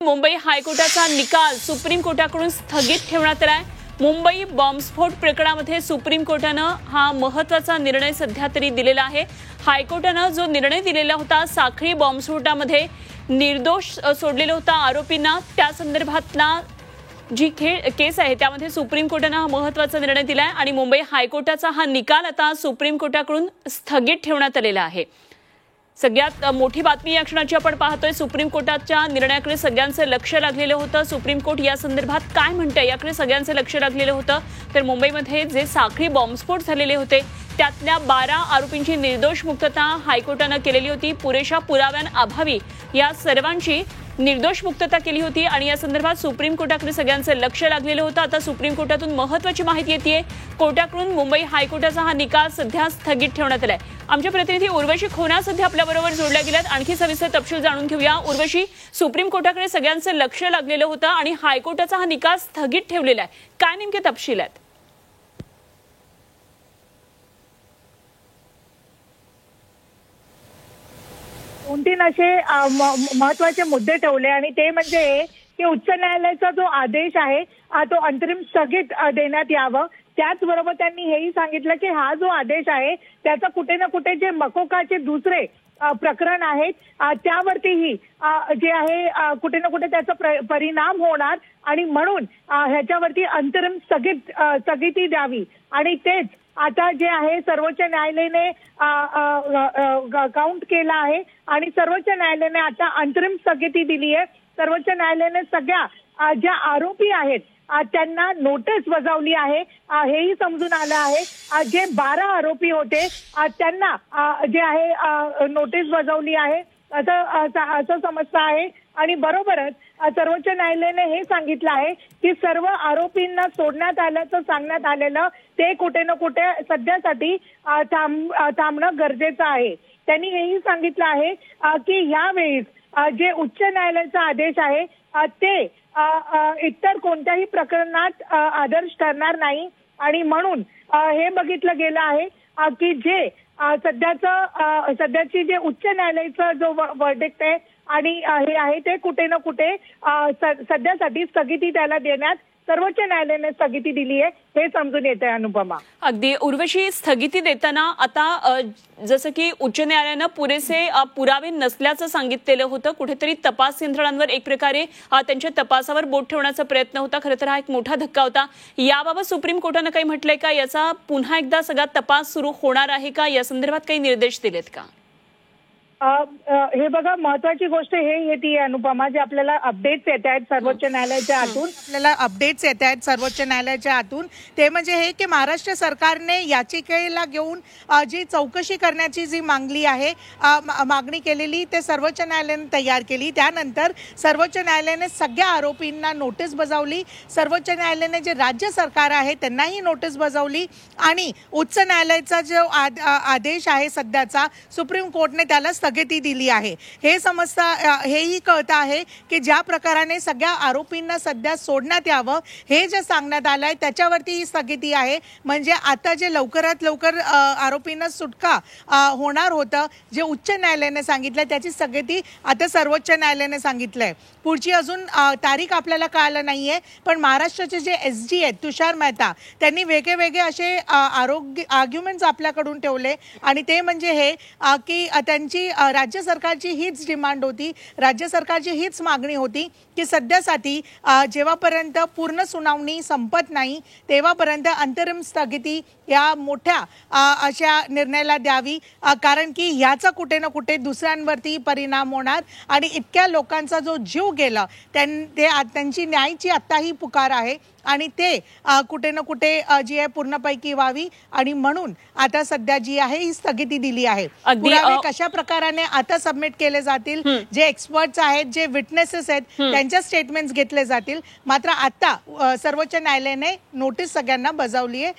मुंबई हायकोर्टाचा निकाल सुप्रीम कोर्टाकडून स्थगित ठेवण्यात आलाय। मुंबई बॉम्बस्फोट प्रकरणामध्ये सुप्रीम कोर्टानं हा महत्त्वाचा निर्णय सध्या तरी दिलेला आहे। हायकोर्टानं जो निर्णय दिलेला होता साखळी बॉम्बस्फोटामध्ये निर्दोष सोडलेला होता आरोपींना, त्या संदर्भातला जी केस आहे त्यामध्ये सुप्रीम कोर्टानं हा महत्त्वाचा निर्णय दिलाय आणि मुंबई हायकोर्टाचा हा निकाल आता सुप्रीम कोर्टाकडून स्थगित ठेवण्यात आलेला आहे। सगळ्यात मोठी बातमी या क्षणाची आपण पाहतोय। सुप्रीम कोर्टाच्या निर्णयाकडे सगळ्यांचं लक्ष लागलेलं होतं। सुप्रीम कोर्ट या संदर्भात काय म्हणतंय याकडे सगळ्यांचं लक्ष लागलेलं होतं। तर मुंबईमध्ये जे साखळी बॉम्बस्फोट झालेले होते त्यातल्या 12 आरोपींची निर्दोष मुक्तता हायकोर्टानं केलेली होती। पुरेशा पुराव्यांअभावी या सर्वांची निर्दोष मुक्तता केली होती आणि या संदर्भात सुप्रीम कोर्टाकडे सगळ्यांचं लक्ष लागलेलं होतं। आता सुप्रीम कोर्टातून महत्त्वाची माहिती येतेय। कोर्टाकडून मुंबई हायकोर्टाचा हा निकाल सध्या स्थगित ठेवण्यात आलाय। आमचे प्रतिनिधी उर्वशी खोना सध्या आपल्याबरोबर जोडल्या गेल्यात। आणखी सविस्तर तपशील जाणून घेऊया। उर्वशी, सुप्रीम कोर्टाकडे सगळ्यांचं लक्ष लागलेलं होतं आणि हायकोर्टाचा हा निकाल स्थगित ठेवलेला आहे, काय नेमके तपशील आहेत? 2-3 असे महत्त्वाचे मुद्दे ठेवले आणि ते म्हणजे की उच्च न्यायालयाचा जो आदेश आहे तो अंतरिम स्थगित देण्यात यावं। त्याचबरोबर त्यांनी हेही सांगितलं की हा जो आदेश आहे त्याचा कुठे ना कुठे जे मकोकाचे दुसरे प्रकरण आहेत त्यावरतीही जे आहे कुठे ना कुठे त्याचा परिणाम होणार आणि म्हणून ह्याच्यावरती अंतरिम स्थगिती द्यावी। आणि तेच आता जे आहे सर्वोच्च न्यायालयाने काउंट केला आहे आणि सर्वोच्च न्यायालयाने आता अंतरिम स्थगिती दिली आहे। सर्वोच्च न्यायालयाने सगळ्या ज्या आरोपी आहेत त्यांना नोटीस बजावली आहे। हेही समजून आलं आहे जे 12 आरोपी होते त्यांना जे आहे नोटीस बजावली आहे असं समजतं आहे। आणि बरोबरच सर्वोच्च न्यायालयाने हे सांगितलं आहे की सर्व आरोपींना सोडण्यात आल्याचं सांगण्यात आलेलं ते कुठे ना कुठे सध्यासाठी थांबणं गरजेचं आहे। त्यांनी हेही सांगितलं आहे की यावेळी जे उच्च न्यायालयाचा आदेश आहे ते इतर कोणत्याही प्रकरणात आदर्श ठरणार नाही आणि म्हणून हे बघितलं गेलं आहे की जे सध्याची जे उच्च न्यायालयाचा जो वर्डिक्ट आहे आणि हे आहे ते कुठे ना कुठे सध्यासाठी स्थगिती त्याला देण्यात सर्वोच्च न्यायालयाने स्थगिती दिली आहे हे समजून येते। अनुपमा, अगदी उर्वशी, स्थगिती देताना आता जसं की उच्च न्यायालयानं पुरेसे पुरावे नसल्याचं सांगितलेलं होतं। कुठेतरी तपास यंत्रणांवर एक प्रकारे त्यांच्या तपासावर बोट ठेवण्याचा प्रयत्न होता। खरं तर हा एक मोठा धक्का होता। याबाबत सुप्रीम कोर्टानं काही म्हटलंय का? याचा पुन्हा एकदा सगळा तपास सुरू होणार आहे का? या संदर्भात काही निर्देश दिलेत का? हे बघा, महत्वाची गोष्ट हे येते अनुपमा, जे आपल्याला अपडेट्स येत आहेत सर्वोच्च न्यायालयाच्या हातून ते म्हणजे हे की महाराष्ट्र सरकारने याचिकेला घेऊन जी चौकशी करण्याची जी मागणी केलेली ते सर्वोच्च न्यायालयाने तयार केली। त्यानंतर सर्वोच्च न्यायालयाने सगळ्या आरोपींना नोटीस बजावली। सर्वोच्च न्यायालयाने जे राज्य सरकार आहे त्यांनाही नोटीस बजावली आणि उच्च न्यायालयाचा जो आदेश आहे सध्याचा सुप्रीम कोर्टने त्याला स्थगिती दिली आहे। हे समजता हेही कळतं आहे की ज्या प्रकाराने सगळ्या आरोपींना सध्या सोडण्यात यावं हे जे सांगण्यात आलंय त्याच्यावरती ही स्थगिती आहे। म्हणजे आता जे लवकरात लवकर आरोपींना सुटका होणार होतं जे उच्च न्यायालयाने सांगितलं त्याची स्थगिती आता सर्वोच्च न्यायालयाने सांगितलंय। पुढची अजून तारीख आपल्याला कळालं नाहीये, पण महाराष्ट्राचे जे SG आहेत तुषार मेहता त्यांनी वेगळे असे आर्ग्युमेंट्स आपल्याकडून ठेवले आणि ते म्हणजे हे की त्यांची राज्य सरकारची हीच डिमांड होती, राज्य सरकारची हीच मागणी होती की सध्यासाठी जेव्हापर्यंत पूर्ण सुनावणी संपत नाही तेव्हापर्यंत अंतरिम स्थगिती या मोठ्या अशा निर्णयाला द्यावी। कारण की ह्याचा कुठे ना कुठे दुसऱ्यांवरती परिणाम होणार आणि इतक्या लोकांचा जो जीव गेला त्यांची न्यायाची आत्ताही पुकार आहे आणि ते कुठे ना कुठे जी आहे पूर्णपैकी व्हावी आणि म्हणून आता सध्या जी आहे ही स्थगिती दिली आहे। पुरावे कशा प्रकाराने आता सबमिट केले जातील, जे एक्सपर्ट्स आहेत, जे विटनेसेस आहेत त्यांच्या स्टेटमेंट्स घेतले जातील। मात्र आता सर्वोच्च न्यायालयाने नोटीस सगळ्यांना बजावली आहे।